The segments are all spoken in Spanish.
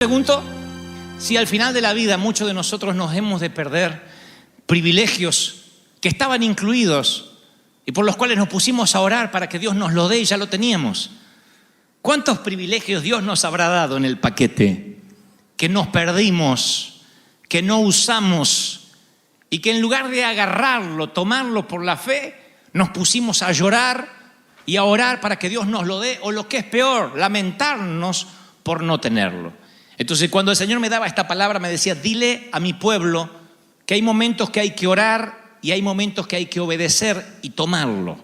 Pregunto si al final de la vida muchos de nosotros nos hemos de perder privilegios que estaban incluidos y por los cuales nos pusimos a orar para que Dios nos lo dé y ya lo teníamos. ¿Cuántos privilegios Dios nos habrá dado en el paquete que nos perdimos, que no usamos y que en lugar de agarrarlo, tomarlo por la fe, nos pusimos a llorar y a orar para que Dios nos lo dé, o lo que es peor, lamentarnos por no tenerlo? Entonces, cuando el Señor me daba esta palabra, me decía: dile a mi pueblo que hay momentos que hay que orar y hay momentos que hay que obedecer y tomarlo.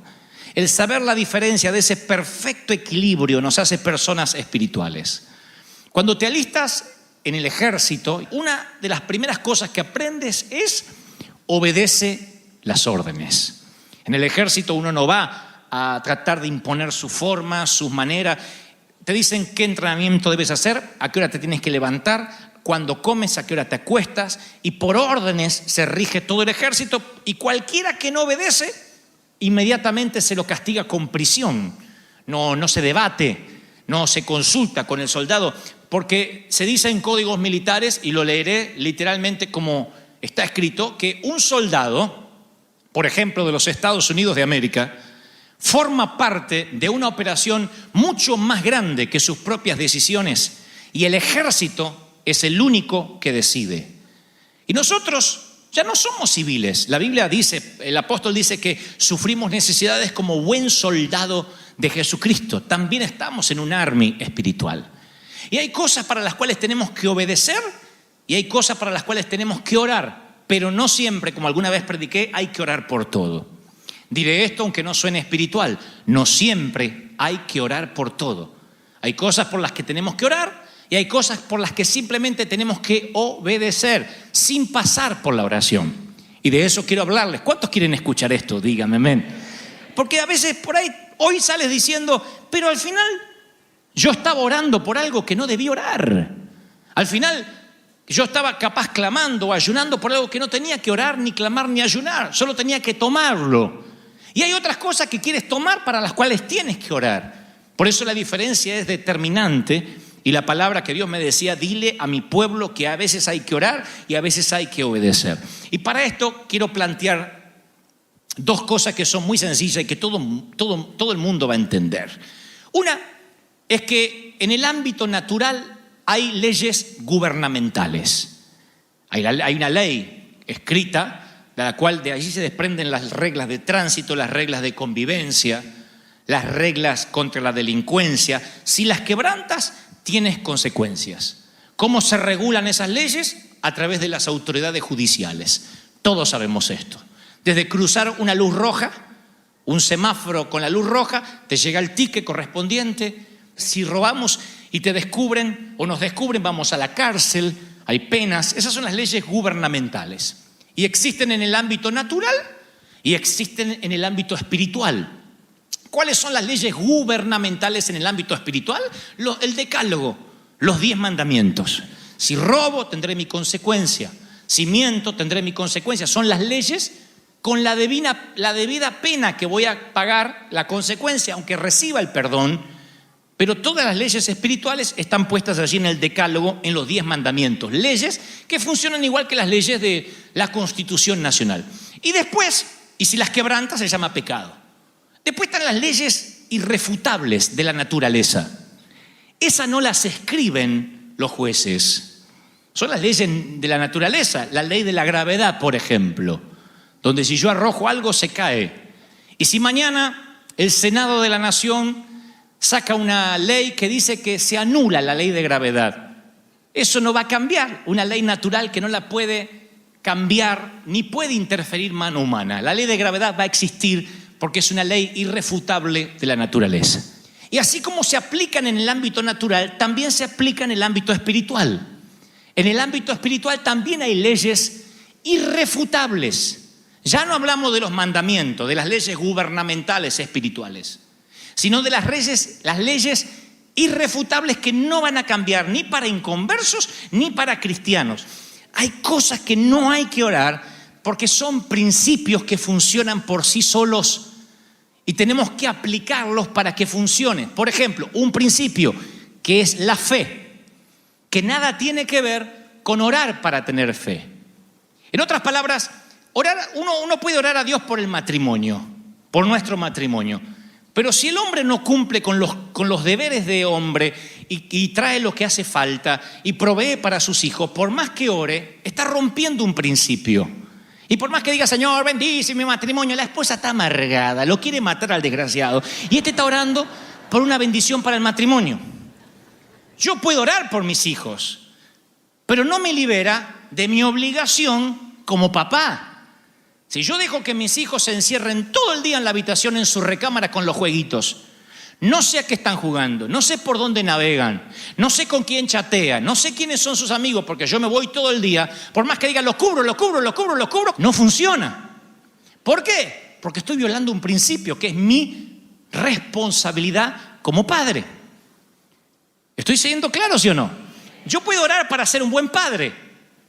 El saber la diferencia de ese perfecto equilibrio nos hace personas espirituales. Cuando te alistas en el ejército, una de las primeras cosas que aprendes es: obedece las órdenes. En el ejército uno no va a tratar de imponer su forma, sus maneras. Te dicen qué entrenamiento debes hacer, a qué hora te tienes que levantar, cuando comes, a qué hora te acuestas, y por órdenes se rige todo el ejército, y cualquiera que no obedece, inmediatamente se lo castiga con prisión. No se debate, no se consulta con el soldado, porque se dice en códigos militares, y lo leeré literalmente como está escrito, que un soldado, por ejemplo, de los Estados Unidos de América, forma parte de una operación mucho más grande que sus propias decisiones, y el ejército es el único que decide. Y nosotros ya no somos civiles. La Biblia dice, el apóstol dice que sufrimos necesidades como buen soldado de Jesucristo. También estamos en un army espiritual. Y hay cosas para las cuales tenemos que obedecer y hay cosas para las cuales tenemos que orar. Pero no siempre, como alguna vez prediqué, hay que orar por todo. Diré esto aunque no suene espiritual: no siempre hay que orar por todo. Hay cosas por las que tenemos que orar y hay cosas por las que simplemente tenemos que obedecer sin pasar por la oración. Y de eso quiero hablarles. ¿Cuántos quieren escuchar esto? Díganme amén. Porque a veces por ahí, hoy sales diciendo: pero al final yo estaba orando por algo que no debí orar. Al final yo estaba capaz clamando o ayunando por algo que no tenía que orar, ni clamar, ni ayunar. Solo tenía que tomarlo. Y hay otras cosas que quieres tomar para las cuales tienes que orar. Por eso la diferencia es determinante. Y la palabra que Dios me decía: dile a mi pueblo que a veces hay que orar y a veces hay que obedecer. Y para esto quiero plantear dos cosas que son muy sencillas y que todo el mundo va a entender. Una es que en el ámbito natural hay leyes gubernamentales. Hay una ley escrita, de la cual de allí se desprenden las reglas de tránsito, las reglas de convivencia, las reglas contra la delincuencia. Si las quebrantas, tienes consecuencias. ¿Cómo se regulan esas leyes? A través de las autoridades judiciales. Todos sabemos esto. Desde cruzar una luz roja, un semáforo con la luz roja, te llega el ticket correspondiente. Si robamos y te descubren o nos descubren, vamos a la cárcel, hay penas. Esas son las leyes gubernamentales. Y existen en el ámbito natural y existen en el ámbito espiritual. ¿Cuáles son las leyes gubernamentales en el ámbito espiritual? El decálogo, los 10 mandamientos. Si robo, tendré mi consecuencia. Si miento, tendré mi consecuencia. Son las leyes con la debida pena que voy a pagar, la consecuencia, aunque reciba el perdón. Pero todas las leyes espirituales están puestas allí en el decálogo, en los 10 mandamientos. Leyes que funcionan igual que las leyes de la Constitución Nacional. Y después, y si las quebrantas, se llama pecado. Después están las leyes irrefutables de la naturaleza. Esas no las escriben los jueces. Son las leyes de la naturaleza. La ley de la gravedad, por ejemplo, donde si yo arrojo algo, se cae. Y si mañana el Senado de la Nación saca una ley que dice que se anula la ley de gravedad, eso no va a cambiar. Una ley natural que no la puede cambiar ni puede interferir mano humana. La ley de gravedad va a existir porque es una ley irrefutable de la naturaleza. Y así como se aplican en el ámbito natural, también se aplican en el ámbito espiritual. En el ámbito espiritual también hay leyes irrefutables. Ya no hablamos de los mandamientos, de las leyes gubernamentales espirituales, sino de las leyes irrefutables que no van a cambiar ni para inconversos ni para cristianos. Hay cosas que no hay que orar porque son principios que funcionan por sí solos y tenemos que aplicarlos para que funcionen. Por ejemplo, un principio que es la fe. que nada tiene que ver con orar para tener fe. En otras palabras, uno puede orar a Dios por el matrimonio, por nuestro matrimonio. Pero si el hombre no cumple con los deberes de hombre y trae lo que hace falta y provee para sus hijos, por más que ore, está rompiendo un principio. Y por más que diga, Señor, bendice mi matrimonio, la esposa está amargada, lo quiere matar al desgraciado. Y este está orando por una bendición para el matrimonio. Yo puedo orar por mis hijos, pero no me libera de mi obligación como papá. Si yo dejo que mis hijos se encierren todo el día en la habitación, en su recámara con los jueguitos, no sé a qué están jugando, no sé por dónde navegan, no sé con quién chatean, no sé quiénes son sus amigos, porque yo me voy todo el día, por más que digan lo cubro, no funciona. ¿Por qué? Porque estoy violando un principio que es mi responsabilidad como padre. ¿Estoy siendo claro, sí o no? Yo puedo orar para ser un buen padre,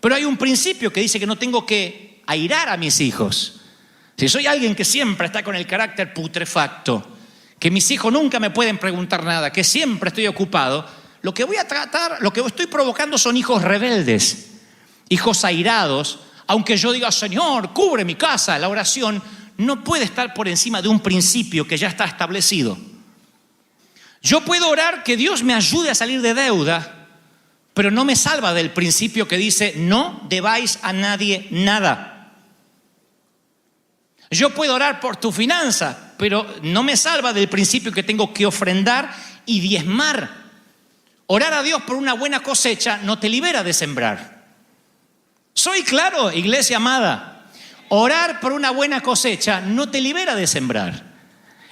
pero hay un principio que dice que no tengo que airar a mis hijos. Si soy alguien que siempre está con el carácter putrefacto, que mis hijos nunca me pueden preguntar nada, que siempre estoy ocupado, lo que estoy provocando son hijos rebeldes, hijos airados. Aunque yo diga, Señor, cubre mi casa, la oración no puede estar por encima de un principio que ya está establecido. Yo puedo orar que Dios me ayude a salir de deuda, pero no me salva del principio que dice, no debáis a nadie nada. Yo puedo orar por tu finanza, pero no me salva del principio que tengo que ofrendar y diezmar. Orar a Dios por una buena cosecha no te libera de sembrar. Soy claro, iglesia amada. Orar por una buena cosecha no te libera de sembrar.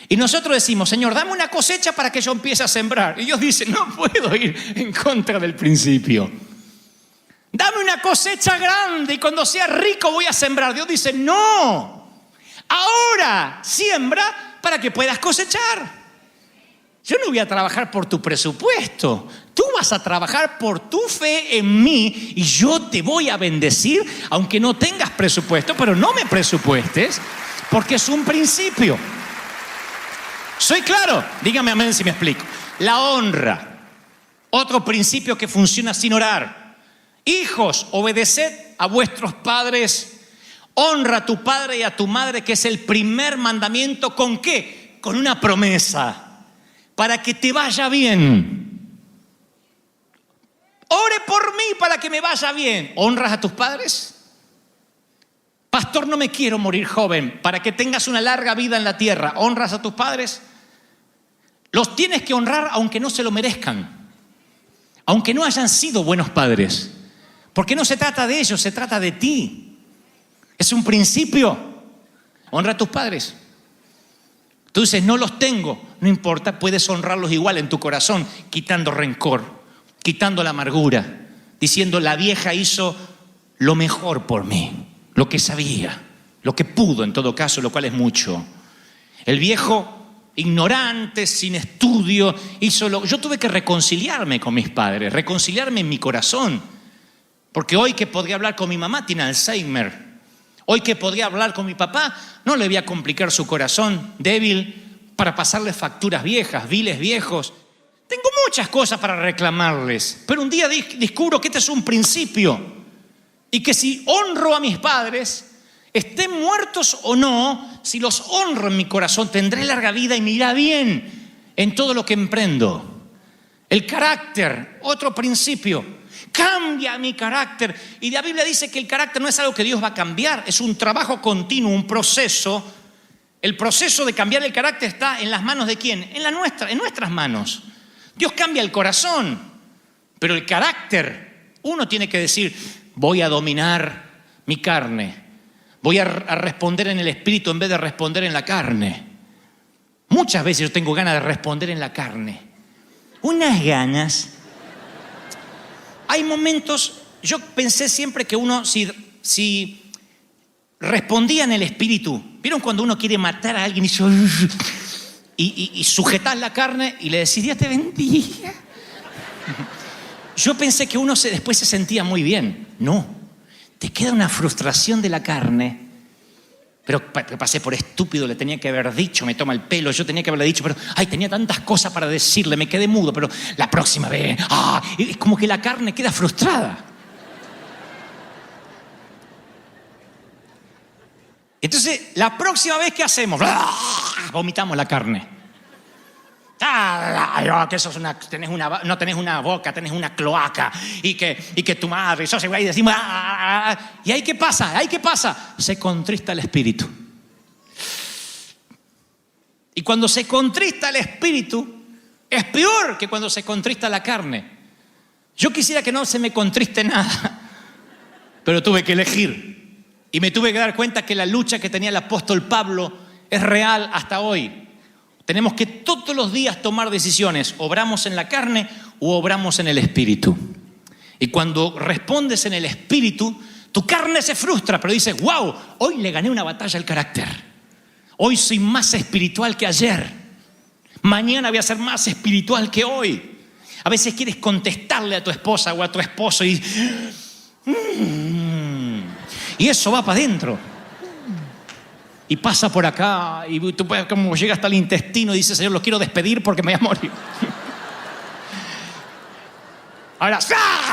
Y nosotros decimos, Señor, dame una cosecha para que yo empiece a sembrar. Y Dios dice, no puedo ir en contra del principio. Dame una cosecha grande y cuando sea rico voy a sembrar. Dios dice, no. Ahora siembra para que puedas cosechar. Yo no voy a trabajar por tu presupuesto. Tú vas a trabajar por tu fe en mí y yo te voy a bendecir aunque no tengas presupuesto, pero no me presupuestes porque es un principio. ¿Soy claro? Dígame amén si me explico. La honra, otro principio que funciona sin orar. Hijos, obedeced a vuestros padres. Honra a tu padre y a tu madre, que es el primer mandamiento. ¿Con qué? Con una promesa. Para que te vaya bien. Ore por mí para que me vaya bien. ¿Honras a tus padres? Pastor, no me quiero morir joven. Para que tengas una larga vida en la tierra. ¿Honras a tus padres? Los tienes que honrar aunque no se lo merezcan. Aunque no hayan sido buenos padres. Porque no se trata de ellos, se trata de ti. Es un principio. Honra a tus padres. Tú dices, no los tengo. No importa, puedes honrarlos igual en tu corazón, quitando rencor, quitando la amargura, diciendo, la vieja hizo lo mejor por mí, lo que sabía, lo que pudo en todo caso, lo cual es mucho. El viejo, ignorante, sin estudio, Yo tuve que reconciliarme con mis padres, reconciliarme en mi corazón. Porque hoy que podría hablar con mi mamá, tiene Alzheimer. Hoy que podría hablar con mi papá, no le voy a complicar su corazón débil para pasarle facturas viejas, biles viejos. Tengo muchas cosas para reclamarles, pero un día descubro que este es un principio y que si honro a mis padres, estén muertos o no, si los honro en mi corazón, tendré larga vida y me irá bien en todo lo que emprendo. El carácter, otro principio. Cambia mi carácter. Y la Biblia dice que el carácter no es algo que Dios va a cambiar, es un trabajo continuo, un proceso. El proceso de cambiar el carácter está en las manos de ¿quién? En nuestras manos. Dios cambia el corazón, pero el carácter, uno tiene que decir, voy a dominar mi carne, voy a responder en el espíritu en vez de responder en la carne. Muchas veces yo tengo ganas de responder en la carne. Unas ganas. Hay momentos, yo pensé siempre que uno, si respondía en el espíritu, ¿vieron cuando uno quiere matar a alguien y sujetás la carne y le decís, Dios te bendiga? Yo pensé que uno después se sentía muy bien. No, te queda una frustración de la carne, Pero pasé por estúpido, le tenía que haber dicho, me toma el pelo, yo tenía que haberle dicho, pero tenía tantas cosas para decirle, me quedé mudo, pero la próxima vez, es como que la carne queda frustrada. Entonces, la próxima vez, ¿qué hacemos? Vomitamos la carne. Que sos no tenés una boca, tenés una cloaca, y que tu madre, sos igual, y decimos, ¿y ahí qué pasa? ¿Ahí qué pasa? Se contrista el espíritu. Y cuando se contrista el espíritu, es peor que cuando se contrista la carne. Yo quisiera que no se me contriste nada, pero tuve que elegir. Y me tuve que dar cuenta que la lucha que tenía el apóstol Pablo es real hasta hoy. Tenemos que todos los días tomar decisiones. Obramos en la carne o obramos en el espíritu. Y cuando respondes en el espíritu, tu carne se frustra, pero dices, wow, hoy le gané una batalla al carácter. Hoy soy más espiritual que ayer. Mañana voy a ser más espiritual que hoy. A veces quieres contestarle a tu esposa o a tu esposo y eso va para adentro. Y pasa por acá y tú puedes, como llega hasta el intestino y dice, Señor, los quiero despedir porque me voy a morir. Ahora,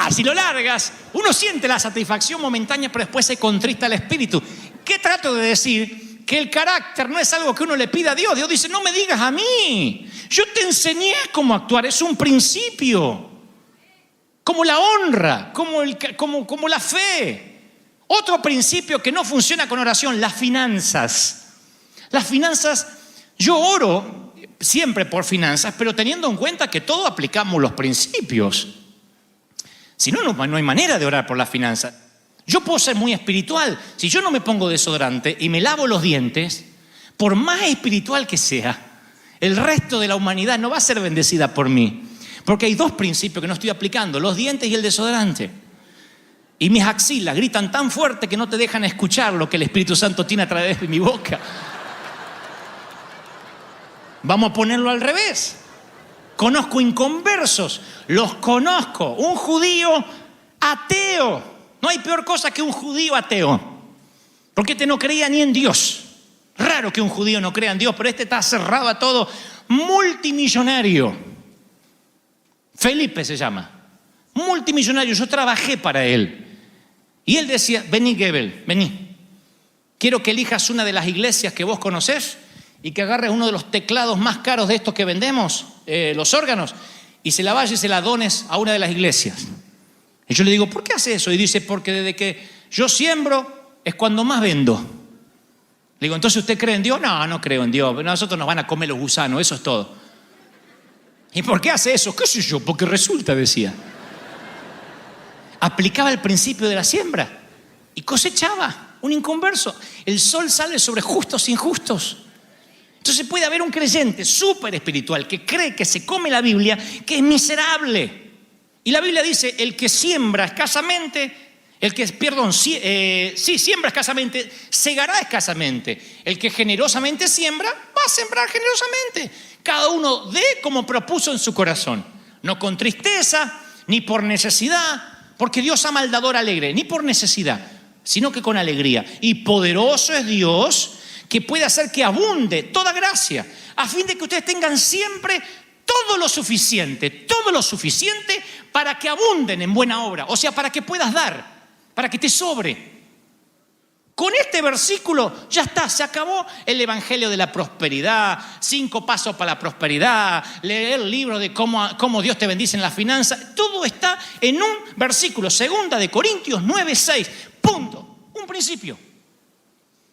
si lo largas, uno siente la satisfacción momentánea, pero después se contrista el espíritu. ¿Qué trato de decir? Que el carácter no es algo que uno le pida a Dios. Dios dice, no me digas a mí. Yo te enseñé cómo actuar, es un principio. Como la honra, como la fe. Otro principio que no funciona con oración, las finanzas. Las finanzas, yo oro siempre por finanzas, pero teniendo en cuenta que todos aplicamos los principios. Si no, no hay manera de orar por las finanzas. Yo puedo ser muy espiritual. Si yo no me pongo desodorante y me lavo los dientes, por más espiritual que sea, el resto de la humanidad no va a ser bendecida por mí. Porque hay dos principios que no estoy aplicando, los dientes y el desodorante. Y mis axilas gritan tan fuerte que no te dejan escuchar lo que el Espíritu Santo tiene a través de mi boca. Vamos a ponerlo al revés. Conozco inconversos, los conozco. Un judío ateo. No hay peor cosa que un judío ateo. Porque este no creía ni en Dios. Raro que un judío no crea en Dios, pero este está cerrado a todo. Multimillonario. Felipe se llama. Multimillonario. Yo trabajé para él. Y él decía, vení Gebel, vení. Quiero que elijas una de las iglesias que vos conocés y que agarres uno de los teclados más caros de estos que vendemos, los órganos, y se la vayas y se la dones a una de las iglesias. Y yo le digo, ¿por qué hace eso? Y dice, porque desde que yo siembro es cuando más vendo. Le digo, ¿entonces usted cree en Dios? No, no creo en Dios. Nosotros nos van a comer los gusanos, eso es todo. ¿Y por qué hace eso? ¿Qué sé yo? Porque resulta, decía. Aplicaba el principio de la siembra y cosechaba, un inconverso. El sol sale sobre justos e injustos. Entonces puede haber un creyente súper espiritual que cree que se come la Biblia, que es miserable. Y la Biblia dice, el que siembra escasamente, siembra escasamente, segará escasamente. El que generosamente siembra, va a sembrar generosamente. Cada uno dé como propuso en su corazón. No con tristeza, ni por necesidad, porque Dios ama al dador alegre, ni por necesidad, sino que con alegría. Y poderoso es Dios que puede hacer que abunde toda gracia, a fin de que ustedes tengan siempre todo lo suficiente para que abunden en buena obra. O sea, para que puedas dar, para que te sobre. Con este versículo ya está, se acabó el evangelio de la prosperidad, 5 pasos para la prosperidad, leer el libro de cómo Dios te bendice en las finanzas. Todo está en un versículo, 2 Corintios 9:6, punto, un principio.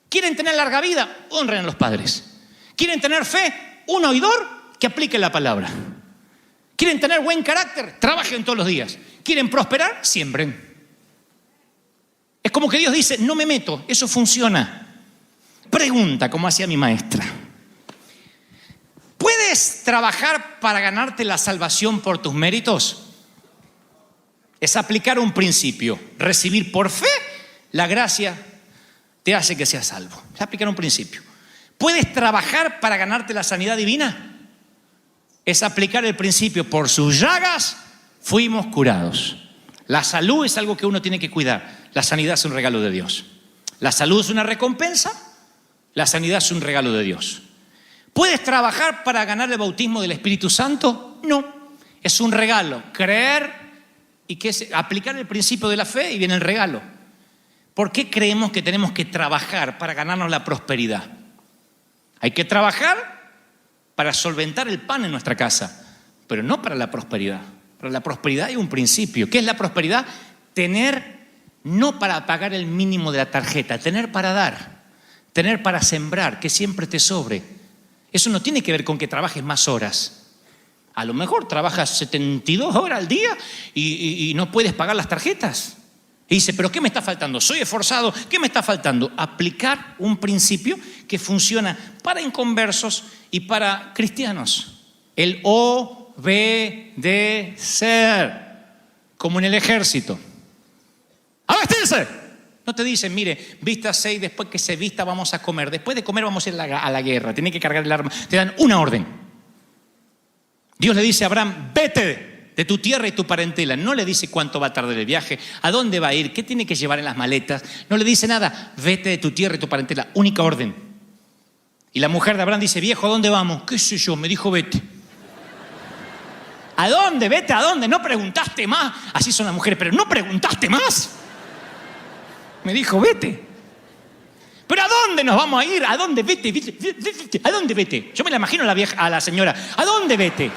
¿Quieren tener larga vida? Honren a los padres. ¿Quieren tener fe? Un oidor que aplique la palabra. ¿Quieren tener buen carácter? Trabajen todos los días. ¿Quieren prosperar? Siembren. Es como que Dios dice, no me meto, eso funciona. Pregunta, como hacía mi maestra. ¿Puedes trabajar para ganarte la salvación por tus méritos? Es aplicar un principio. Recibir por fe la gracia te hace que seas salvo. Es aplicar un principio. ¿Puedes trabajar para ganarte la sanidad divina? Es aplicar el principio. Por sus llagas fuimos curados. La salud es algo que uno tiene que cuidar. La sanidad es un regalo de Dios. La salud es una recompensa La sanidad es un regalo de Dios. ¿Puedes trabajar para ganar el bautismo del Espíritu Santo? No, es un regalo. Creer y aplicar el principio de la fe y viene el regalo. ¿Por qué creemos que tenemos que trabajar para ganarnos la prosperidad? Hay que trabajar para solventar el pan en nuestra casa, pero no para la prosperidad. Para la prosperidad hay un principio. ¿Qué es la prosperidad? Tener no para pagar el mínimo de la tarjeta, tener para dar, tener para sembrar, que siempre te sobre. Eso no tiene que ver con que trabajes más horas. A lo mejor trabajas 72 horas al día y no puedes pagar las tarjetas. Y dice, ¿pero qué me está faltando? Soy esforzado, ¿qué me está faltando? Aplicar un principio que funciona para inconversos y para cristianos. El obedecer, como en el ejército. ¡Abastirse! No te dicen, mire, vístase y después que se vista vamos a comer. Después de comer vamos a ir a la guerra. Tiene que cargar el arma. Te dan una orden. Dios le dice a Abraham, vete de tu tierra y tu parentela. No le dice cuánto va a tardar el viaje, a dónde va a ir, qué tiene que llevar en las maletas. No le dice nada. Vete de tu tierra y tu parentela. Única orden. Y la mujer de Abraham dice, viejo, ¿a dónde vamos? ¿Qué sé yo? Me dijo, vete. ¿A dónde? Vete, ¿a dónde? No preguntaste más. Así son las mujeres, pero no preguntaste más. Me dijo, vete. ¿Pero a dónde nos vamos a ir? ¿A dónde? Vete, vete, vete, vete. ¿A dónde vete? Yo me la imagino a la señora. ¿A dónde vete?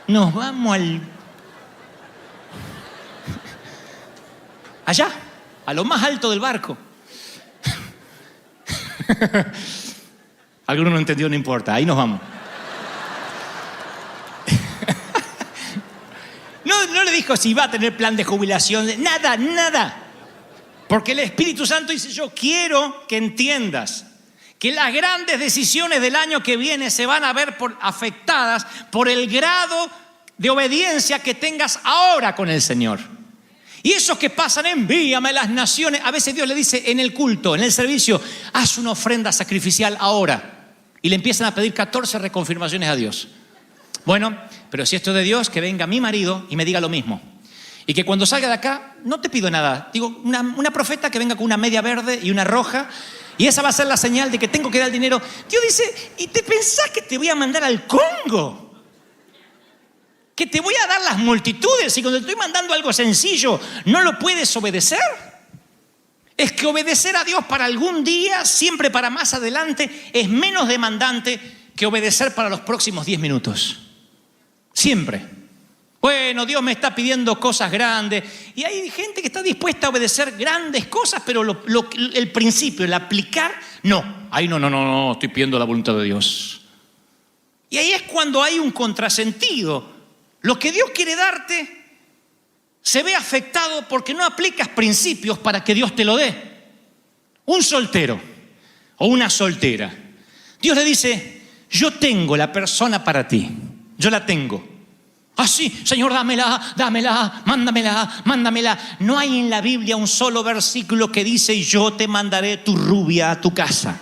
Nos vamos allá, a lo más alto del barco. Alguno no entendió, no importa, ahí nos vamos. No le dijo si va a tener plan de jubilación, nada, nada. Porque el Espíritu Santo dice, yo quiero que entiendas que las grandes decisiones del año que viene se van a ver afectadas por el grado de obediencia que tengas ahora con el Señor. Y esos que pasan, envíame a las naciones. A veces Dios le dice en el culto, en el servicio, haz una ofrenda sacrificial ahora. Y le empiezan a pedir 14 reconfirmaciones a Dios. Bueno, pero si esto es de Dios, que venga mi marido y me diga lo mismo. Y que cuando salga de acá, no te pido nada. Digo, una profeta que venga con una media verde y una roja. Y esa va a ser la señal de que tengo que dar el dinero. Dios dice, ¿y te pensás que te voy a mandar al Congo? ¿Que te voy a dar las multitudes y cuando te estoy mandando algo sencillo no lo puedes obedecer? Es que obedecer a Dios para algún día, siempre para más adelante, es menos demandante que obedecer para los próximos 10 minutos. Siempre. Bueno, Dios me está pidiendo cosas grandes y hay gente que está dispuesta a obedecer grandes cosas, pero el principio, el aplicar, no. Ahí no, estoy pidiendo la voluntad de Dios. Y ahí es cuando hay un contrasentido. Lo que Dios quiere darte se ve afectado porque no aplicas principios para que Dios te lo dé. Un soltero o una soltera. Dios le dice, yo tengo la persona para ti. Yo la tengo. Ah, sí, Señor, dámela, mándamela. No hay en la Biblia un solo versículo que dice, yo te mandaré tu rubia a tu casa.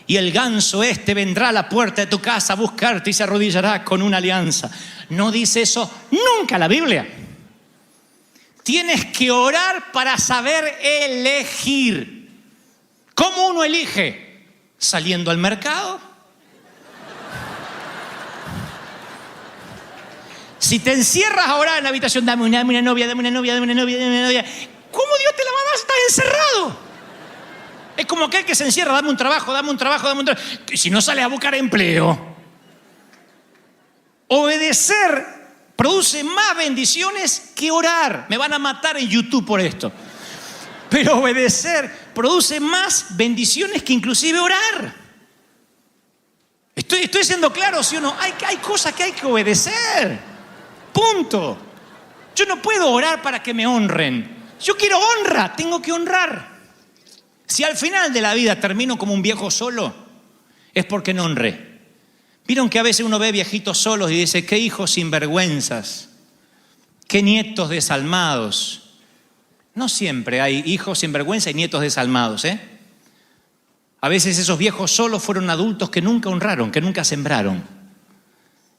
Y el ganso vendrá a la puerta de tu casa a buscarte y se arrodillará con una alianza. No dice eso nunca la Biblia. Tienes que orar para saber elegir. ¿Cómo uno elige? Saliendo al mercado. Si te encierras a orar en la habitación, dame una novia. ¿Cómo Dios te la va a dar si estás encerrado? Es como aquel que se encierra, dame un trabajo. Y si no sales a buscar empleo. Obedecer produce más bendiciones que orar. Me van a matar en YouTube por esto. Pero obedecer produce más bendiciones que inclusive orar. Estoy siendo claro, ¿sí o no? Hay cosas que hay que obedecer. Punto. Yo no puedo orar para que me honren. Yo quiero honra, tengo que honrar. Si al final de la vida termino como un viejo solo, es porque no honré. Vieron que a veces uno ve viejitos solos y dice, qué hijos sinvergüenzas, qué nietos desalmados. No siempre hay hijos sinvergüenza y nietos desalmados, ¿eh? A veces esos viejos solos fueron adultos que nunca honraron, que nunca sembraron.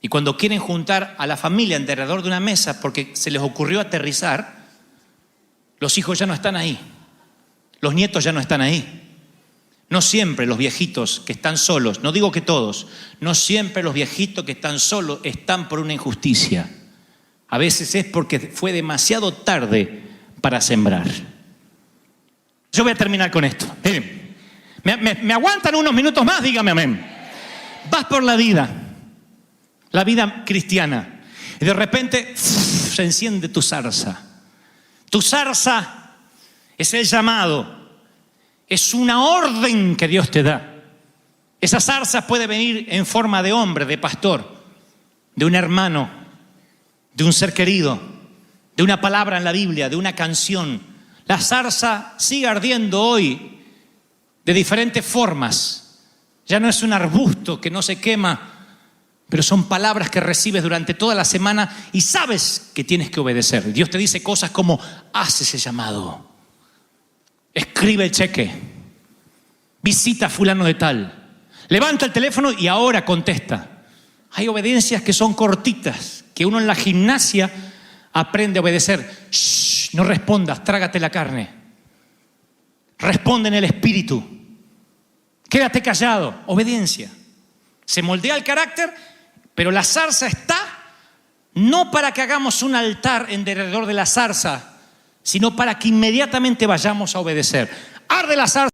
Y cuando quieren juntar a la familia alrededor de una mesa porque se les ocurrió aterrizar, los hijos ya no están ahí. Los nietos ya no están ahí. No siempre los viejitos que están solos, no digo que todos, no siempre los viejitos que están solos están por una injusticia. A veces es porque fue demasiado tarde para sembrar. Yo voy a terminar con esto. Miren, ¿me aguantan unos minutos más? Dígame amén. Vas por la vida cristiana, y de repente se enciende tu zarza. Tu zarza es el llamado. Es una orden que Dios te da. Esa zarza puede venir en forma de hombre, de pastor, de un hermano, de un ser querido, de una palabra en la Biblia, de una canción. La zarza sigue ardiendo hoy de diferentes formas. Ya no es un arbusto que no se quema, pero son palabras que recibes durante toda la semana y sabes que tienes que obedecer. Dios te dice cosas como: haz ese llamado, escribe el cheque, visita a fulano de tal, levanta el teléfono y ahora contesta. Hay obediencias que son cortitas, que uno en la gimnasia aprende a obedecer. Shh, no respondas, trágate la carne. Responde en el espíritu. Quédate callado. Obediencia. Se moldea el carácter, pero la zarza está no para que hagamos un altar en derredor de la zarza, sino para que inmediatamente vayamos a obedecer. Arde la zarza.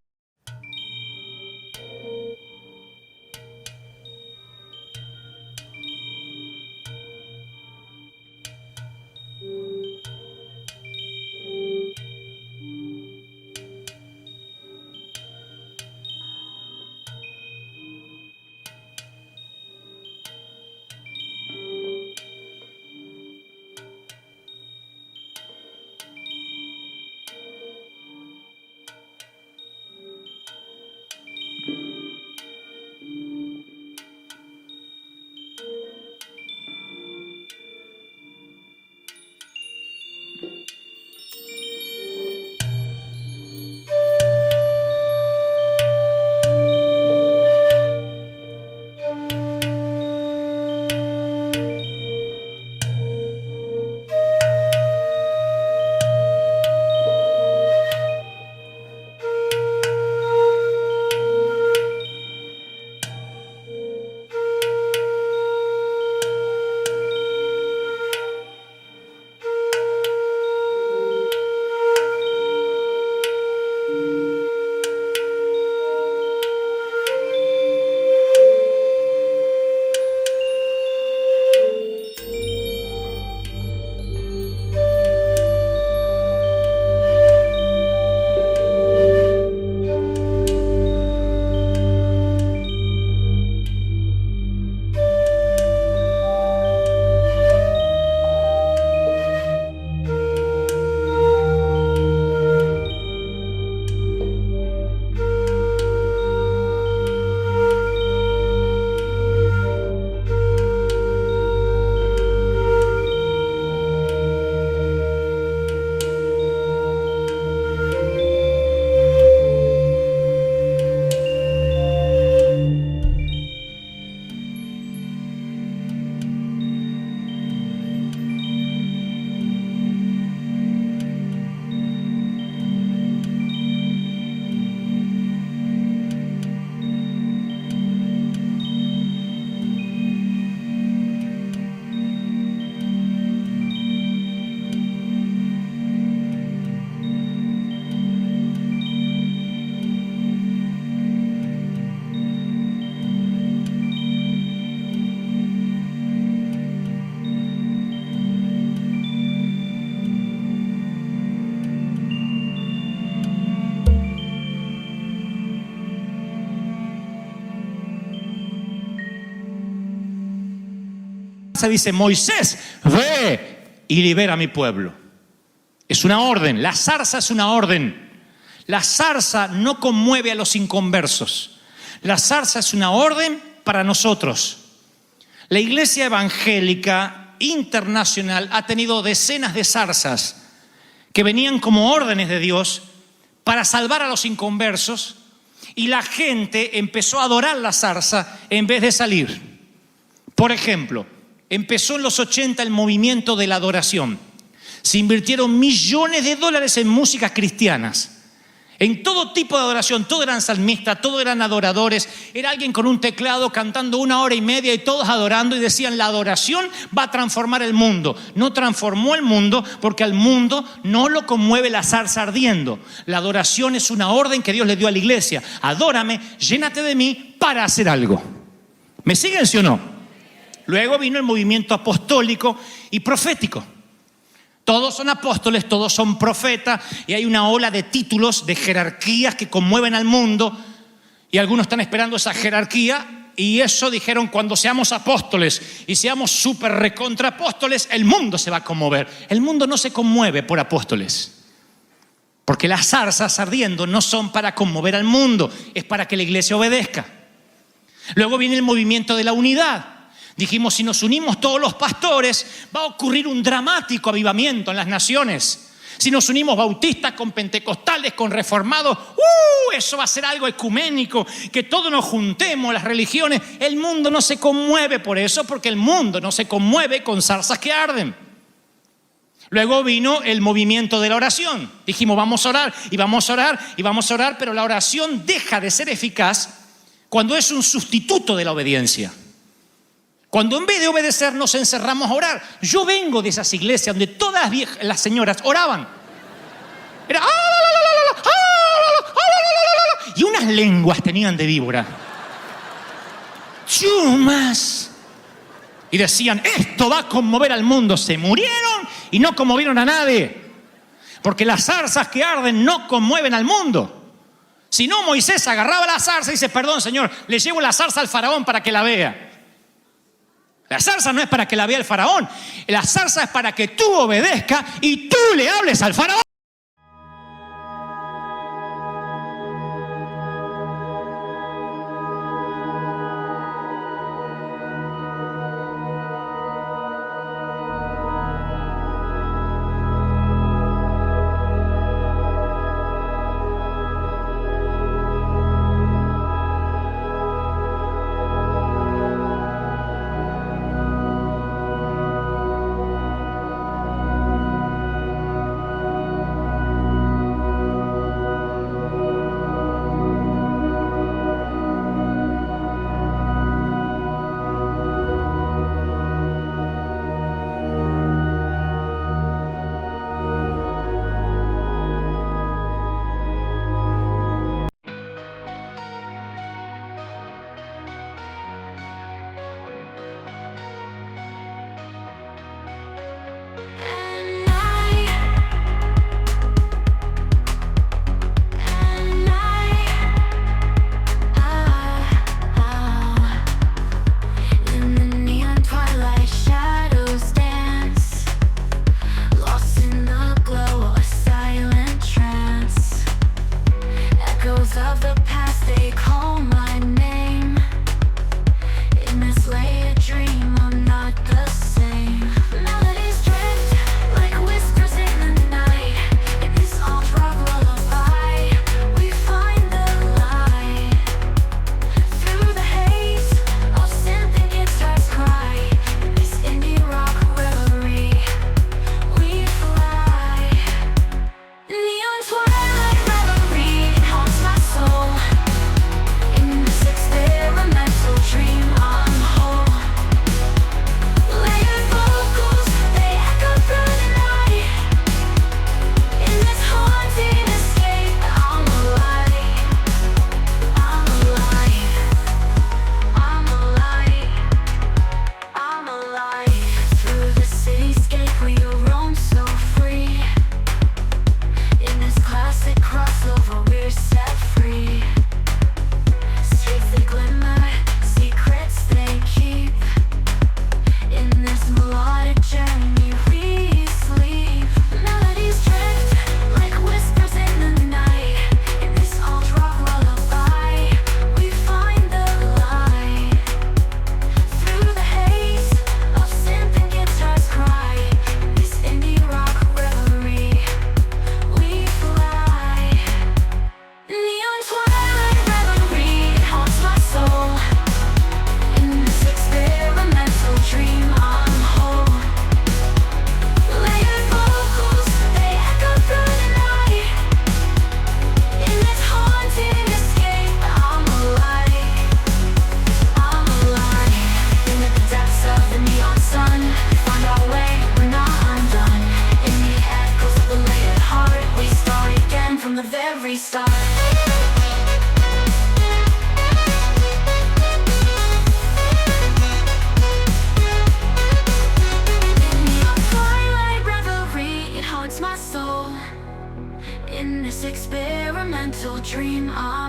Dice: Moisés, ve y libera a mi pueblo. Es una orden. La zarza es una orden. La zarza no conmueve a los inconversos. La zarza es una orden para nosotros. La Iglesia Evangélica Internacional ha tenido decenas de zarzas que venían como órdenes de Dios para salvar a los inconversos, y la gente empezó a adorar la zarza en vez de salir. Por ejemplo, empezó en los 80 el movimiento de la adoración. Se invirtieron millones de dólares en músicas cristianas. En todo tipo de adoración, todos eran salmistas, todos eran adoradores. Era alguien con un teclado cantando 1 hora y media y todos adorando y decían, la adoración va a transformar el mundo. No transformó el mundo porque al mundo no lo conmueve la zarza ardiendo. La adoración es una orden que Dios le dio a la iglesia. Adórame, llénate de mí para hacer algo. ¿Me siguen, sí o no? Luego vino el movimiento apostólico y profético. Todos son apóstoles, todos son profetas y hay una ola de títulos, de jerarquías que conmueven al mundo y algunos están esperando esa jerarquía y eso dijeron, cuando seamos apóstoles y seamos súper recontra apóstoles, el mundo se va a conmover. El mundo no se conmueve por apóstoles porque las zarzas ardiendo no son para conmover al mundo, es para que la iglesia obedezca. Luego viene el movimiento de la unidad. Dijimos, si nos unimos todos los pastores, va a ocurrir un dramático avivamiento en las naciones. Si nos unimos bautistas con pentecostales, con reformados, eso va a ser algo ecuménico, que todos nos juntemos, las religiones. El mundo no se conmueve por eso, porque el mundo no se conmueve con zarzas que arden. Luego vino el movimiento de la oración. Dijimos, vamos a orar, y vamos a orar, y vamos a orar, pero la oración deja de ser eficaz cuando es un sustituto de la obediencia. Cuando en vez de obedecer nos encerramos a orar. Yo vengo de esas iglesias donde todas las señoras oraban. Era, y unas lenguas tenían de víbora. Chumas. Y decían, esto va a conmover al mundo. Se murieron y no conmovieron a nadie. Porque las zarzas que arden no conmueven al mundo. Si no, Moisés agarraba la zarza y dice, perdón, Señor, le llevo la zarza al faraón para que la vea. La zarza no es para que la vea el faraón. La zarza es para que tú obedezcas y tú le hables al faraón. dream of